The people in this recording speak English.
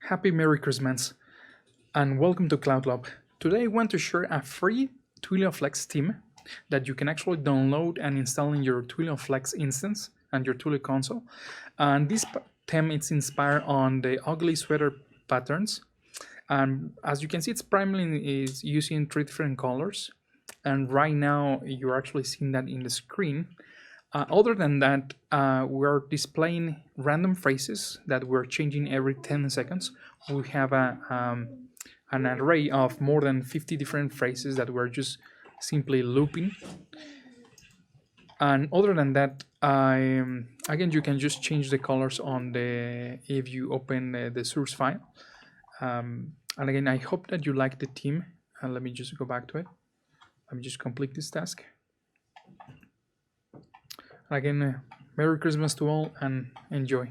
Happy Merry Christmas and welcome to CloudLab. Today I want to share a free Twilio Flex theme that you can actually download and install in your Twilio Flex instance and your Twilio console. And this theme is inspired on the ugly sweater patterns. And as you can see, it's primarily is using 3 different colors. And right now you're actually seeing that in the screen. Other than that, we're displaying random phrases that we're changing every 10 seconds. We have an array of more than 50 different phrases that we're just simply looping. And other than that, again, you can just change the colors on the if you open the source file. And again, I hope that you like the theme. Let me just go back to it. Let me just complete this task. Again, Merry Christmas to all and enjoy.